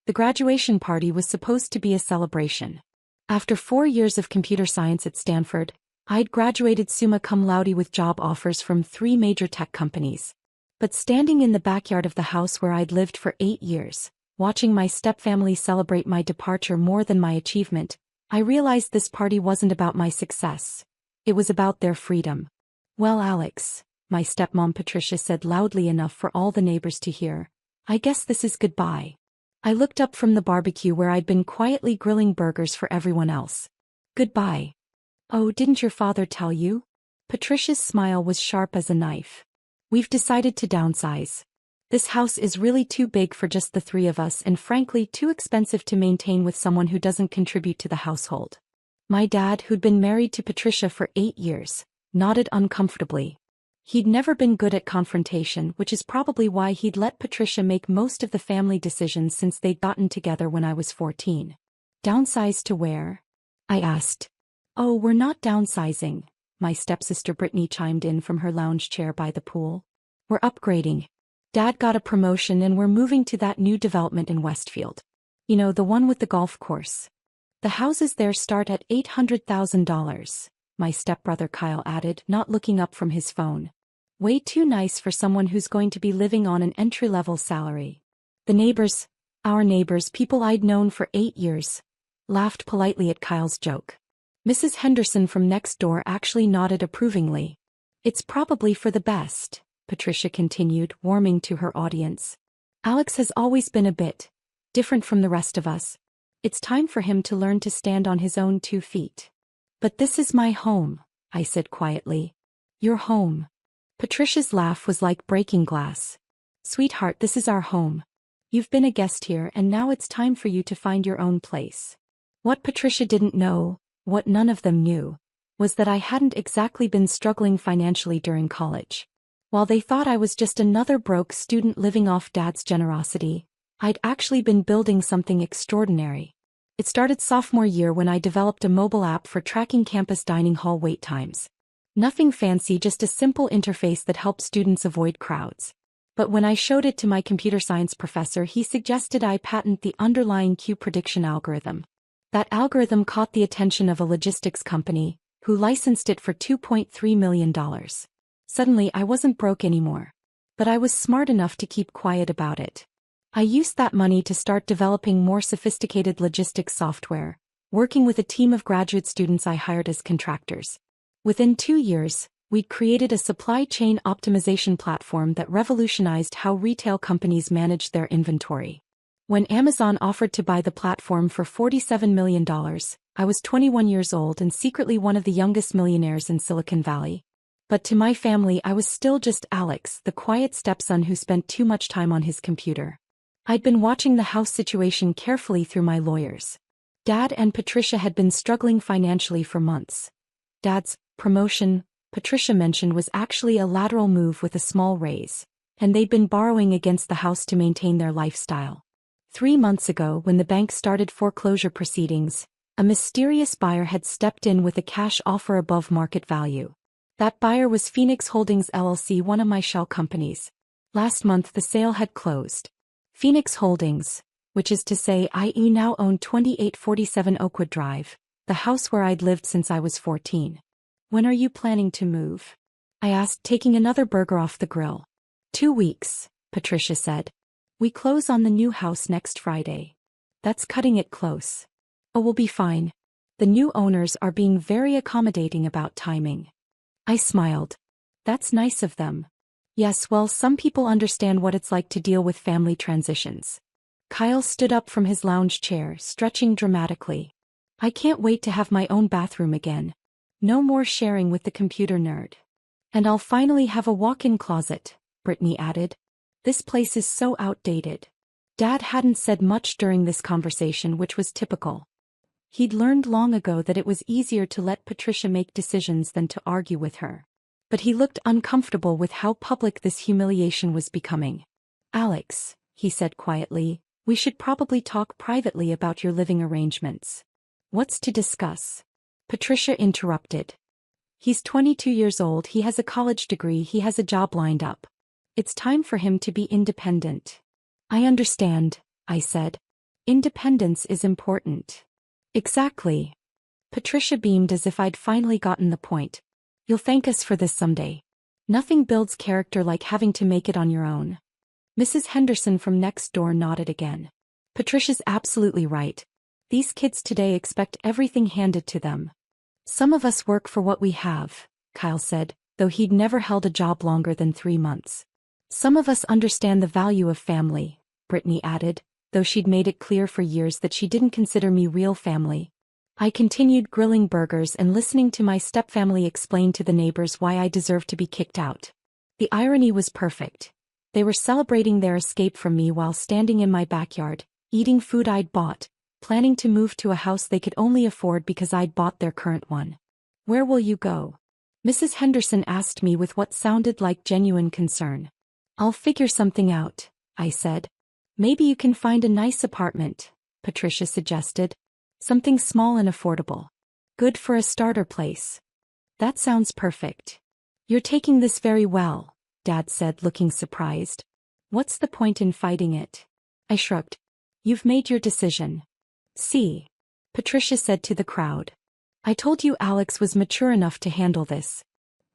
The graduation party was supposed to be a celebration. After 4 years of computer science at Stanford, I'd graduated summa cum laude with job offers from 3 major tech companies. But standing in the backyard of the house where I'd lived for 8 years, watching my stepfamily celebrate my departure more than my achievement, I realized this party wasn't about my success. It was about their freedom. "Well, Alex," my stepmom Patricia said loudly enough for all the neighbors to hear, "I guess this is goodbye." I looked up from the barbecue where I'd been quietly grilling burgers for everyone else. "Goodbye. Oh, didn't your father tell you?" Patricia's smile was sharp as a knife. "We've decided to downsize. This house is really too big for just the 3 of us and frankly too expensive to maintain with someone who doesn't contribute to the household." My dad, who'd been married to Patricia for 8 years, nodded uncomfortably. He'd never been good at confrontation, which is probably why he'd let Patricia make most of the family decisions since they'd gotten together when I was 14. "Downsize to where?" I asked. "Oh, we're not downsizing," my stepsister Brittany chimed in from her lounge chair by the pool. "We're upgrading. Dad got a promotion and we're moving to that new development in Westfield. You know, the one with the golf course. The houses there start at $800,000, my stepbrother Kyle added, not looking up from his phone. "Way too nice for someone who's going to be living on an entry-level salary." The neighbors, our neighbors, people I'd known for 8 years, laughed politely at Kyle's joke. Mrs. Henderson from next door actually nodded approvingly. "It's probably for the best," Patricia continued, warming to her audience. "Alex has always been a bit different from the rest of us. It's time for him to learn to stand on his own 2 feet. "But this is my home," I said quietly. "Your home." Patricia's laugh was like breaking glass. "Sweetheart, this is our home. You've been a guest here and now it's time for you to find your own place." What Patricia didn't know, what none of them knew, was that I hadn't exactly been struggling financially during college. While they thought I was just another broke student living off Dad's generosity, I'd actually been building something extraordinary. It started sophomore year when I developed a mobile app for tracking campus dining hall wait times. Nothing fancy, just a simple interface that helped students avoid crowds. But when I showed it to my computer science professor, he suggested I patent the underlying queue prediction algorithm. That algorithm caught the attention of a logistics company, who licensed it for $2.3 million. Suddenly I wasn't broke anymore. But I was smart enough to keep quiet about it. I used that money to start developing more sophisticated logistics software, working with a team of graduate students I hired as contractors. Within 2 years, we'd created a supply chain optimization platform that revolutionized how retail companies manage their inventory. When Amazon offered to buy the platform for $47 million, I was 21 years old and secretly one of the youngest millionaires in Silicon Valley. But to my family, I was still just Alex, the quiet stepson who spent too much time on his computer. I'd been watching the house situation carefully through my lawyers. Dad and Patricia had been struggling financially for months. Dad's promotion, Patricia mentioned, was actually a lateral move with a small raise, and they'd been borrowing against the house to maintain their lifestyle. 3 months ago, when the bank started foreclosure proceedings, a mysterious buyer had stepped in with a cash offer above market value. That buyer was Phoenix Holdings LLC, one of my shell companies. Last month the sale had closed. Phoenix Holdings, which is to say I now own 2847 Oakwood Drive, the house where I'd lived since I was 14. "When are you planning to move?" I asked, taking another burger off the grill. 2 weeks, Patricia said. "We close on the new house next Friday." "That's cutting it close." "Oh, we'll be fine. The new owners are being very accommodating about timing." I smiled. "That's nice of them." "Yes, well, some people understand what it's like to deal with family transitions." Kyle stood up from his lounge chair, stretching dramatically. "I can't wait to have my own bathroom again. No more sharing with the computer nerd. And I'll finally have a walk-in closet," Brittany added. "This place is so outdated." Dad hadn't said much during this conversation, which was typical. He'd learned long ago that it was easier to let Patricia make decisions than to argue with her. But he looked uncomfortable with how public this humiliation was becoming. "Alex," he said quietly, "we should probably talk privately about your living arrangements." "What's to discuss?" Patricia interrupted. "He's 22 years old, he has a college degree, he has a job lined up. It's time for him to be independent." "I understand," I said. Independence is important. Exactly. Patricia beamed as if I'd finally gotten the point. You'll thank us for this someday. Nothing builds character like having to make it on your own. Mrs. Henderson from next door nodded again. Patricia's absolutely right. These kids today expect everything handed to them. Some of us work for what we have, Kyle said, though he'd never held a job longer than 3 months. Some of us understand the value of family, Brittany added, though she'd made it clear for years that she didn't consider me real family. I continued grilling burgers and listening to my stepfamily explain to the neighbors why I deserved to be kicked out. The irony was perfect. They were celebrating their escape from me while standing in my backyard, eating food I'd bought, planning to move to a house they could only afford because I'd bought their current one. Where will you go? Mrs. Henderson asked me with what sounded like genuine concern. I'll figure something out, I said. Maybe you can find a nice apartment, Patricia suggested. Something small and affordable. Good for a starter place. That sounds perfect. You're taking this very well, Dad said, looking surprised. What's the point in fighting it? I shrugged. You've made your decision. See, Patricia said to the crowd. I told you Alex was mature enough to handle this.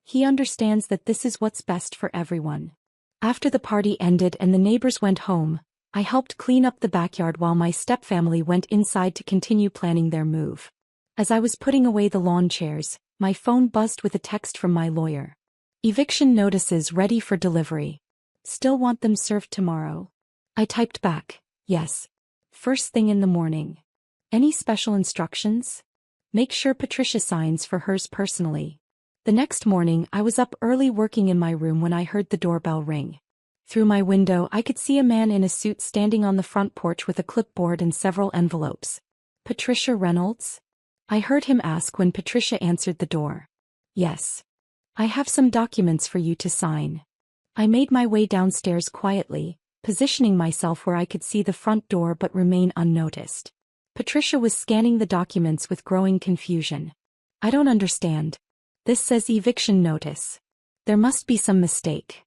He understands that this is what's best for everyone. After the party ended and the neighbors went home, I helped clean up the backyard while my stepfamily went inside to continue planning their move. As I was putting away the lawn chairs, my phone buzzed with a text from my lawyer. Eviction notices ready for delivery. Still want them served tomorrow? I typed back, yes. First thing in the morning. Any special instructions? Make sure Patricia signs for hers personally. The next morning I was up early working in my room when I heard the doorbell ring. Through my window I could see a man in a suit standing on the front porch with a clipboard and several envelopes. Patricia Reynolds? I heard him ask when Patricia answered the door. Yes. I have some documents for you to sign. I made my way downstairs quietly, positioning myself where I could see the front door but remain unnoticed. Patricia was scanning the documents with growing confusion. I don't understand. This says eviction notice. There must be some mistake.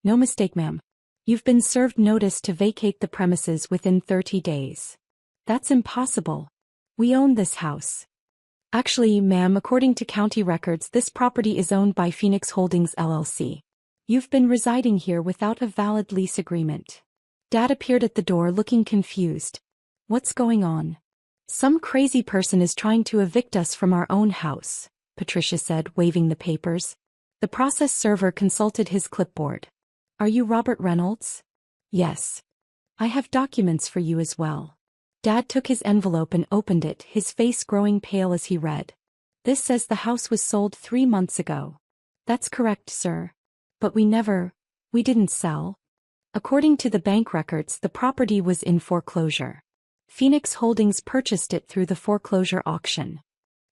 No mistake, ma'am. You've been served notice to vacate the premises within 30 days. That's impossible. We own this house. Actually, ma'am, according to county records, this property is owned by Phoenix Holdings LLC. You've been residing here without a valid lease agreement. Dad appeared at the door looking confused. What's going on? Some crazy person is trying to evict us from our own house, Patricia said, waving the papers. The process server consulted his clipboard. Are you Robert Reynolds? Yes. I have documents for you as well. Dad took his envelope and opened it, his face growing pale as he read. This says the house was sold 3 months ago. That's correct, sir. But we didn't sell. According to the bank records, the property was in foreclosure. Phoenix Holdings purchased it through the foreclosure auction.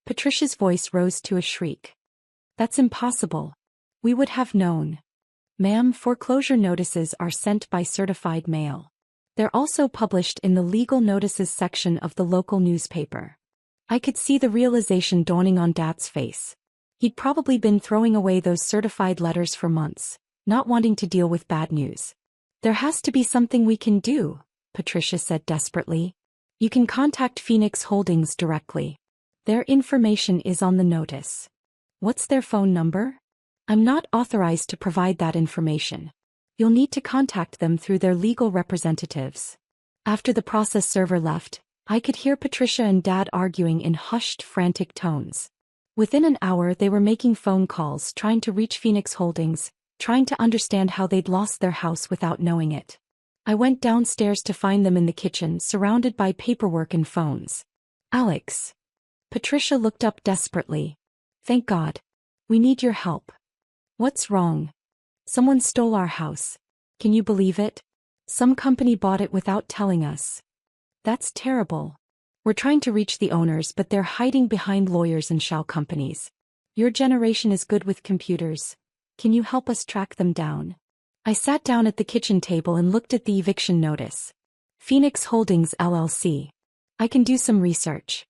Patricia's voice rose to a shriek. That's impossible. We would have known. Ma'am, foreclosure notices are sent by certified mail. They're also published in the legal notices section of the local newspaper. I could see the realization dawning on Dad's face. He'd probably been throwing away those certified letters for months, not wanting to deal with bad news. There has to be something we can do, Patricia said desperately. You can contact Phoenix Holdings directly. Their information is on the notice. What's their phone number? I'm not authorized to provide that information. You'll need to contact them through their legal representatives. After the process server left, I could hear Patricia and Dad arguing in hushed, frantic tones. Within an hour they were making phone calls, trying to reach Phoenix Holdings, trying to understand how they'd lost their house without knowing it. I went downstairs to find them in the kitchen, surrounded by paperwork and phones. Alex. Patricia looked up desperately. Thank God. We need your help. What's wrong? Someone stole our house. Can you believe it? Some company bought it without telling us. That's terrible. We're trying to reach the owners, but they're hiding behind lawyers and shell companies. Your generation is good with computers. Can you help us track them down? I sat down at the kitchen table and looked at the eviction notice. Phoenix Holdings LLC. I can do some research.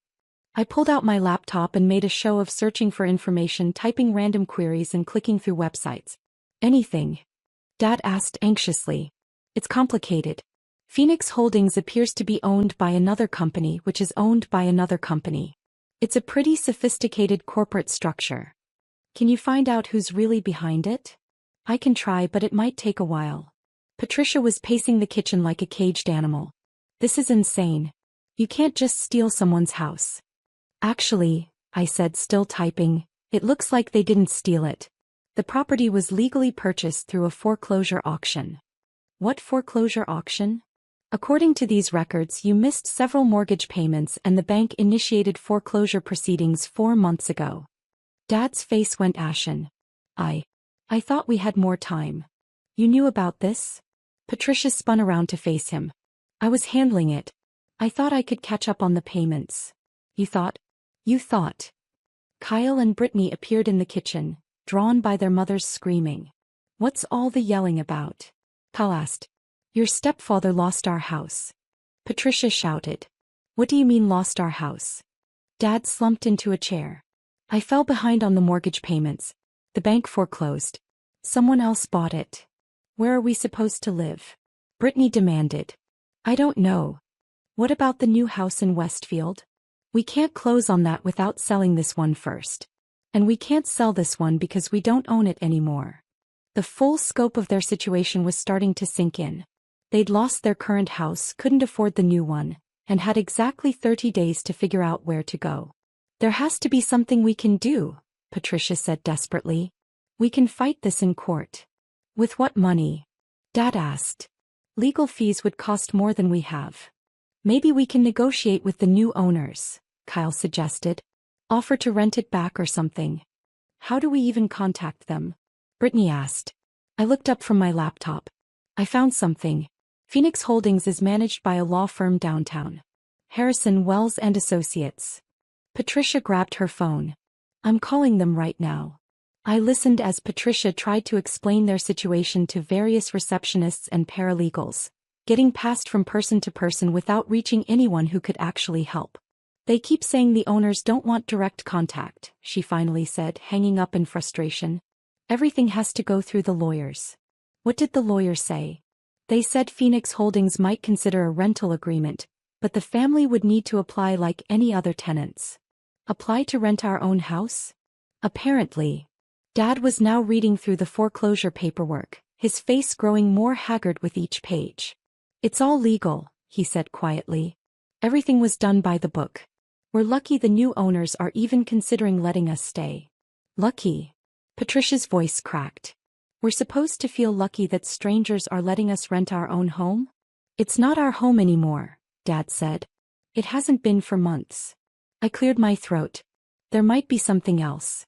I pulled out my laptop and made a show of searching for information, typing random queries and clicking through websites. Anything? Dad asked anxiously. It's complicated. Phoenix Holdings appears to be owned by another company which is owned by another company. It's a pretty sophisticated corporate structure. Can you find out who's really behind it? I can try, but it might take a while. Patricia was pacing the kitchen like a caged animal. This is insane. You can't just steal someone's house. Actually, I said, still typing, it looks like they didn't steal it. The property was legally purchased through a foreclosure auction. What foreclosure auction? According to these records, you missed several mortgage payments and the bank initiated foreclosure proceedings 4 months ago. Dad's face went ashen. I thought we had more time. You knew about this? Patricia spun around to face him. I was handling it. I thought I could catch up on the payments. You thought? Kyle and Brittany appeared in the kitchen, drawn by their mother's screaming. What's all the yelling about? Kyle asked. Your stepfather lost our house. Patricia shouted. What do you mean lost our house? Dad slumped into a chair. I fell behind on the mortgage payments. The bank foreclosed. Someone else bought it. Where are we supposed to live? Brittany demanded. I don't know. What about the new house in Westfield? We can't close on that without selling this one first. And we can't sell this one because we don't own it anymore. The full scope of their situation was starting to sink in. They'd lost their current house, couldn't afford the new one, and had exactly 30 days to figure out where to go. There has to be something we can do, Patricia said desperately. We can fight this in court. With what money? Dad asked. Legal fees would cost more than we have. Maybe we can negotiate with the new owners, Kyle suggested. Offer to rent it back or something. How do we even contact them? Brittany asked. I looked up from my laptop. I found something. Phoenix Holdings is managed by a law firm downtown. Harrison, Wells and Associates. Patricia grabbed her phone. I'm calling them right now. I listened as Patricia tried to explain their situation to various receptionists and paralegals, getting passed from person to person without reaching anyone who could actually help. They keep saying the owners don't want direct contact, she finally said, hanging up in frustration. Everything has to go through the lawyers. What did the lawyers say? They said Phoenix Holdings might consider a rental agreement, but the family would need to apply like any other tenants. Apply to rent our own house? Apparently. Dad was now reading through the foreclosure paperwork, his face growing more haggard with each page. It's all legal, he said quietly. Everything was done by the book. We're lucky the new owners are even considering letting us stay. Lucky? Patricia's voice cracked. We're supposed to feel lucky that strangers are letting us rent our own home? It's not our home anymore, Dad said. It hasn't been for months. I cleared my throat. There might be something else.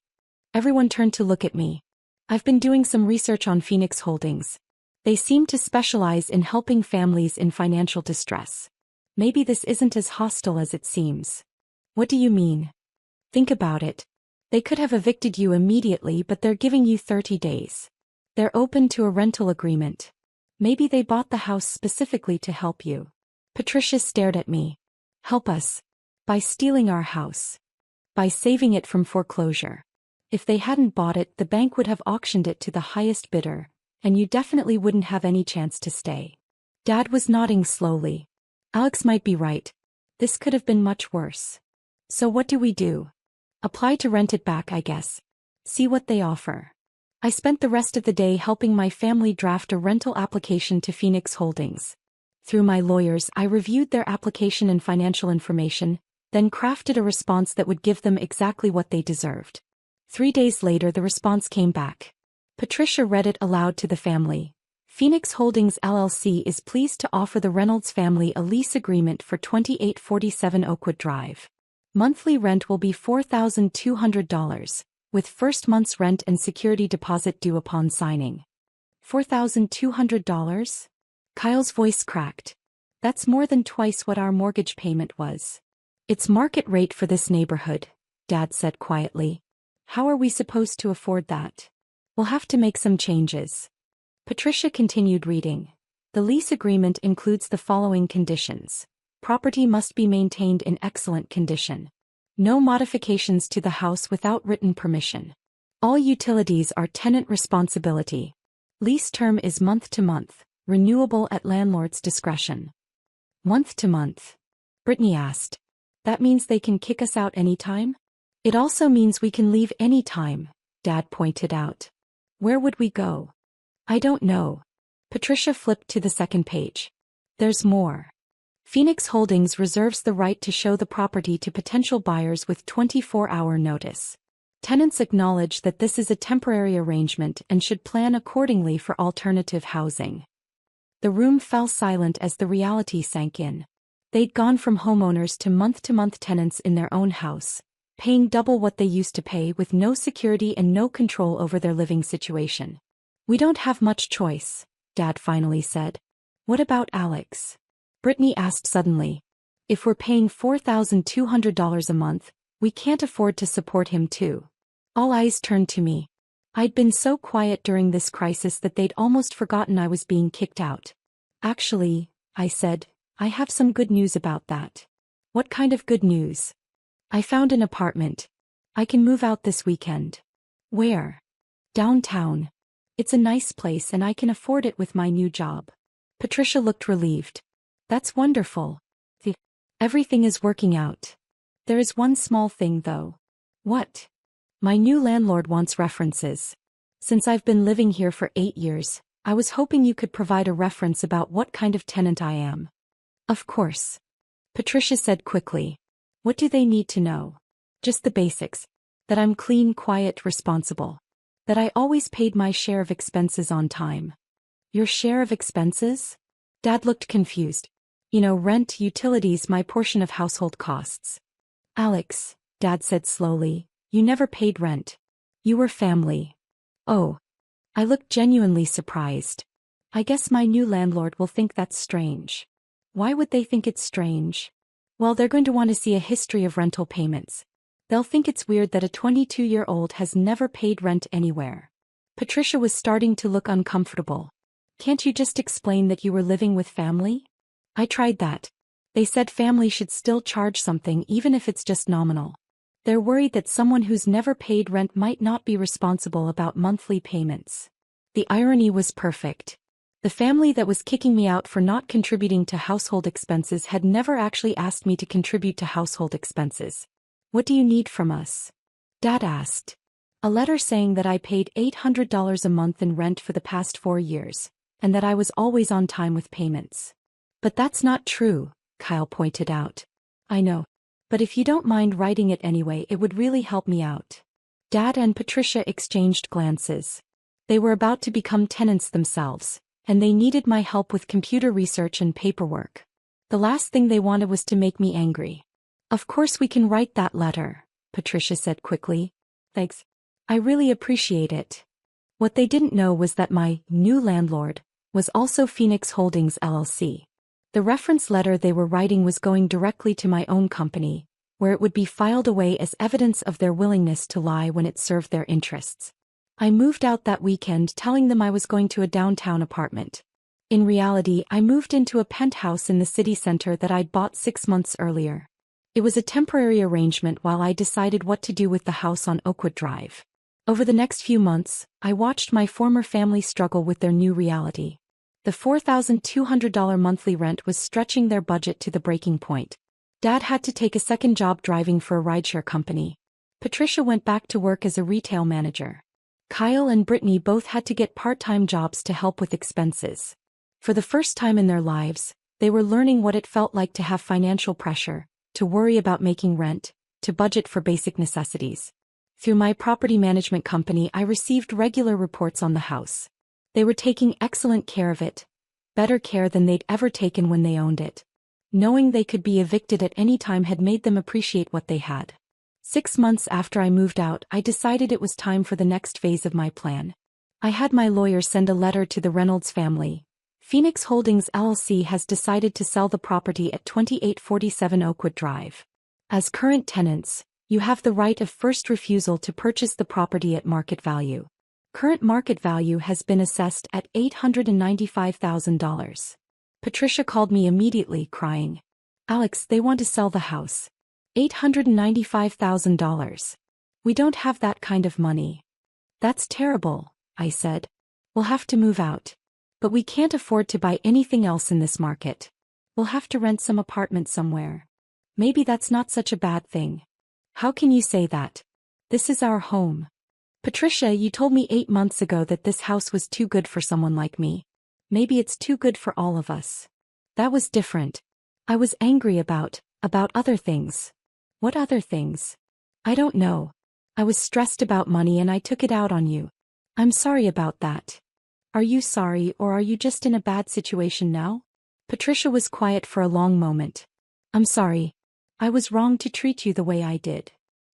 Everyone turned to look at me. I've been doing some research on Phoenix Holdings. They seem to specialize in helping families in financial distress. Maybe this isn't as hostile as it seems. What do you mean? Think about it. They could have evicted you immediately, but they're giving you 30 days. They're open to a rental agreement. Maybe they bought the house specifically to help you. Patricia stared at me. Help us. By stealing our house. By saving it from foreclosure. If they hadn't bought it, the bank would have auctioned it to the highest bidder, and you definitely wouldn't have any chance to stay. Dad was nodding slowly. Alex might be right. This could have been much worse. So what do we do? Apply to rent it back, I guess. See what they offer. I spent the rest of the day helping my family draft a rental application to Phoenix Holdings. Through my lawyers, I reviewed their application and financial information, then crafted a response that would give them exactly what they deserved. 3 days later, the response came back. Patricia read it aloud to the family. Phoenix Holdings LLC is pleased to offer the Reynolds family a lease agreement for 2847 Oakwood Drive. Monthly rent will be $4,200, with first month's rent and security deposit due upon signing. $4,200? Kyle's voice cracked. That's more than twice what our mortgage payment was. It's market rate for this neighborhood, Dad said quietly. How are we supposed to afford that? We'll have to make some changes. Patricia continued reading. The lease agreement includes the following conditions. Property must be maintained in excellent condition. No modifications to the house without written permission. All utilities are tenant responsibility. Lease term is month to month, renewable at landlord's discretion. Month to month. Brittany asked. That means they can kick us out anytime? It also means we can leave anytime, Dad pointed out. Where would we go? I don't know. Patricia flipped to the second page. There's more. Phoenix Holdings reserves the right to show the property to potential buyers with 24-hour notice. Tenants acknowledge that this is a temporary arrangement and should plan accordingly for alternative housing. The room fell silent as the reality sank in. They'd gone from homeowners to month-to-month tenants in their own house, paying double what they used to pay with no security and no control over their living situation. We don't have much choice, Dad finally said. What about Alex? Brittany asked suddenly. If we're paying $4,200 a month, we can't afford to support him too. All eyes turned to me. I'd been so quiet during this crisis that they'd almost forgotten I was being kicked out. Actually, I said, I have some good news about that. What kind of good news? I found an apartment. I can move out this weekend. Where? Downtown. It's a nice place and I can afford it with my new job. Patricia looked relieved. That's wonderful. Everything is working out. There is one small thing though. What? My new landlord wants references. Since I've been living here for 8 years, I was hoping you could provide a reference about what kind of tenant I am. Of course. Patricia said quickly. What do they need to know? Just the basics. That I'm clean, quiet, responsible. That I always paid my share of expenses on time. Your share of expenses? Dad looked confused. You know, rent, utilities, my portion of household costs. Alex, Dad said slowly, you never paid rent. You were family. Oh. I looked genuinely surprised. I guess my new landlord will think that's strange. Why would they think it's strange? Well, they're going to want to see a history of rental payments. They'll think it's weird that a 22-year-old has never paid rent anywhere. Patricia was starting to look uncomfortable. Can't you just explain that you were living with family? I tried that. They said family should still charge something even if it's just nominal. They're worried that someone who's never paid rent might not be responsible about monthly payments. The irony was perfect. The family that was kicking me out for not contributing to household expenses had never actually asked me to contribute to household expenses. What do you need from us? Dad asked. A letter saying that I paid $800 a month in rent for the past 4 years, and that I was always on time with payments. But that's not true, Kyle pointed out. I know. But if you don't mind writing it anyway, it would really help me out. Dad and Patricia exchanged glances. They were about to become tenants themselves, and they needed my help with computer research and paperwork. The last thing they wanted was to make me angry. Of course we can write that letter, Patricia said quickly. Thanks. I really appreciate it. What they didn't know was that my new landlord was also Phoenix Holdings LLC. The reference letter they were writing was going directly to my own company, where it would be filed away as evidence of their willingness to lie when it served their interests. I moved out that weekend telling them I was going to a downtown apartment. In reality, I moved into a penthouse in the city center that I'd bought 6 months earlier. It was a temporary arrangement while I decided what to do with the house on Oakwood Drive. Over the next few months, I watched my former family struggle with their new reality. The $4,200 monthly rent was stretching their budget to the breaking point. Dad had to take a second job driving for a rideshare company. Patricia went back to work as a retail manager. Kyle and Brittany both had to get part-time jobs to help with expenses. For the first time in their lives, they were learning what it felt like to have financial pressure, to worry about making rent, to budget for basic necessities. Through my property management company, I received regular reports on the house. They were taking excellent care of it, better care than they'd ever taken when they owned it. Knowing they could be evicted at any time had made them appreciate what they had. 6 months after I moved out, I decided it was time for the next phase of my plan. I had my lawyer send a letter to the Reynolds family. Phoenix Holdings LLC has decided to sell the property at 2847 Oakwood Drive. As current tenants, you have the right of first refusal to purchase the property at market value. Current market value has been assessed at $895,000. Patricia called me immediately, crying. Alex, they want to sell the house. $895,000. We don't have that kind of money. That's terrible, I said. We'll have to move out. But we can't afford to buy anything else in this market. We'll have to rent some apartment somewhere. Maybe that's not such a bad thing. How can you say that? This is our home. Patricia, you told me 8 months ago that this house was too good for someone like me. Maybe it's too good for all of us. That was different. I was angry about other things. What other things? I don't know. I was stressed about money and I took it out on you. I'm sorry about that. Are you sorry or are you just in a bad situation now? Patricia was quiet for a long moment. I'm sorry. I was wrong to treat you the way I did.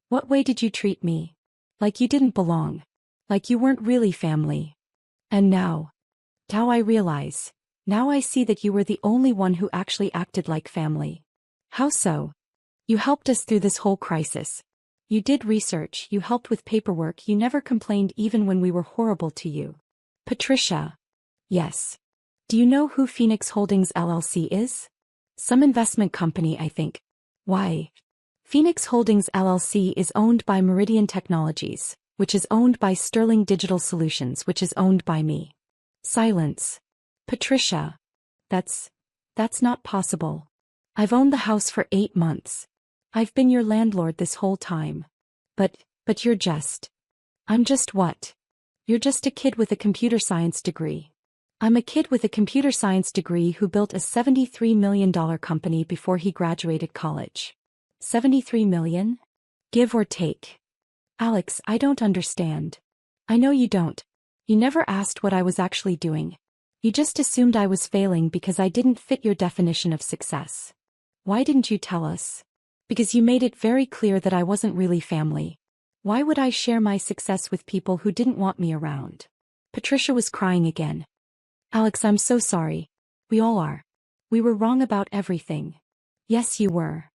What way did you treat me? Like you didn't belong. Like you weren't really family. And now I realize. Now I see that you were the only one who actually acted like family. How so? You helped us through this whole crisis. You did research, you helped with paperwork, you never complained even when we were horrible to you. Patricia. Yes. Do you know who Phoenix Holdings LLC is? Some investment company, I think. Why? Phoenix Holdings LLC is owned by Meridian Technologies, which is owned by Sterling Digital Solutions, which is owned by me. Silence. Patricia. That's not possible. I've owned the house for 8 months. I've been your landlord this whole time. But you're just. I'm just what? You're just a kid with a computer science degree. I'm a kid with a computer science degree who built a $73 million company before he graduated college. 73 million? Give or take. Alex, I don't understand. I know you don't. You never asked what I was actually doing. You just assumed I was failing because I didn't fit your definition of success. Why didn't you tell us? Because you made it very clear that I wasn't really family. Why would I share my success with people who didn't want me around? Patricia was crying again. Alex, I'm so sorry. We all are. We were wrong about everything. Yes, you were.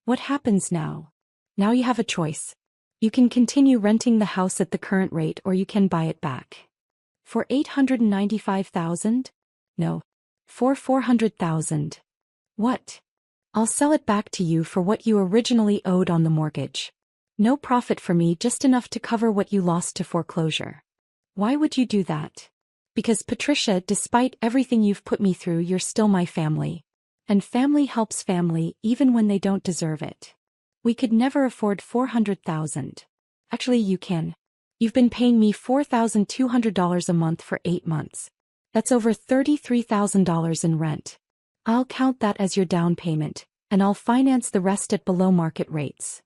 What happens now? Now you have a choice. You can continue renting the house at the current rate or you can buy it back. For $895,000? No. For $400,000. What? I'll sell it back to you for what you originally owed on the mortgage. No profit for me, just enough to cover what you lost to foreclosure. Why would you do that? Because Patricia, despite everything you've put me through, you're still my family. And family helps family even when they don't deserve it. We could never afford $400,000. Actually, you can. You've been paying me $4,200 a month for 8 months. That's over $33,000 in rent. I'll count that as your down payment, and I'll finance the rest at below market rates.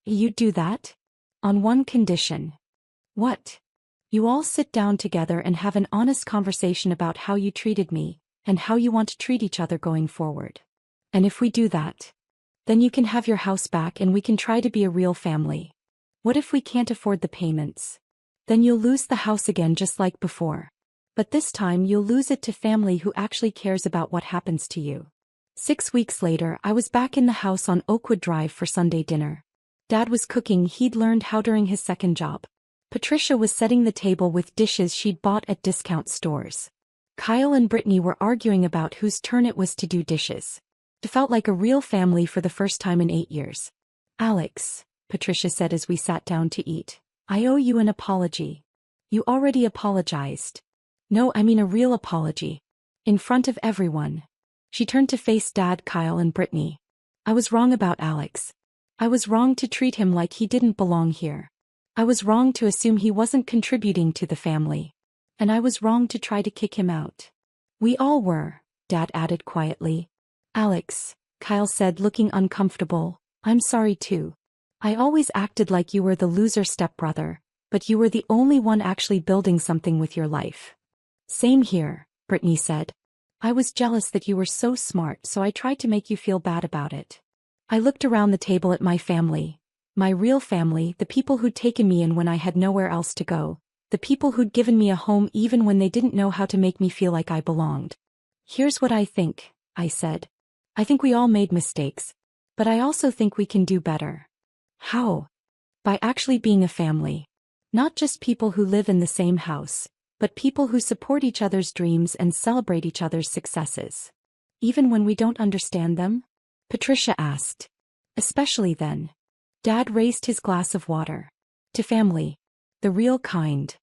You'd do that? On one condition. What? You all sit down together and have an honest conversation about how you treated me, and how you want to treat each other going forward. And if we do that, then you can have your house back and we can try to be a real family. What if we can't afford the payments? Then you'll lose the house again just like before. But this time you'll lose it to family who actually cares about what happens to you. 6 weeks later, I was back in the house on Oakwood Drive for Sunday dinner. Dad was cooking, he'd learned how during his second job. Patricia was setting the table with dishes she'd bought at discount stores. Kyle and Brittany were arguing about whose turn it was to do dishes. It felt like a real family for the first time in 8 years. Alex, Patricia said as we sat down to eat, I owe you an apology. You already apologized. No, I mean a real apology. In front of everyone. She turned to face Dad, Kyle, and Brittany. I was wrong about Alex. I was wrong to treat him like he didn't belong here. I was wrong to assume he wasn't contributing to the family. And I was wrong to try to kick him out. We all were, Dad added quietly. Alex, Kyle said, looking uncomfortable, I'm sorry too. I always acted like you were the loser stepbrother, but you were the only one actually building something with your life. Same here, Brittany said. I was jealous that you were so smart, so I tried to make you feel bad about it. I looked around the table at my family, my real family, the people who'd taken me in when I had nowhere else to go, the people who'd given me a home even when they didn't know how to make me feel like I belonged. Here's what I think, I said. I think we all made mistakes, but I also think we can do better. How? By actually being a family. Not just people who live in the same house, but people who support each other's dreams and celebrate each other's successes. Even when we don't understand them? Patricia asked. Especially then. Dad raised his glass of water. To family. The real kind.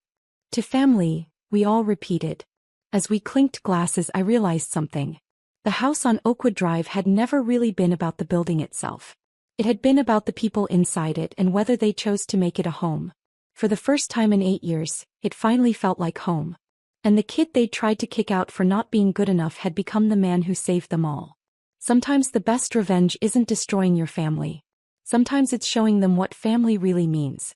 To family, we all repeated. As we clinked glasses, I realized something. The house on Oakwood Drive had never really been about the building itself. It had been about the people inside it and whether they chose to make it a home. For the first time in 8 years, it finally felt like home. And the kid they'd tried to kick out for not being good enough had become the man who saved them all. Sometimes the best revenge isn't destroying your family. Sometimes it's showing them what family really means.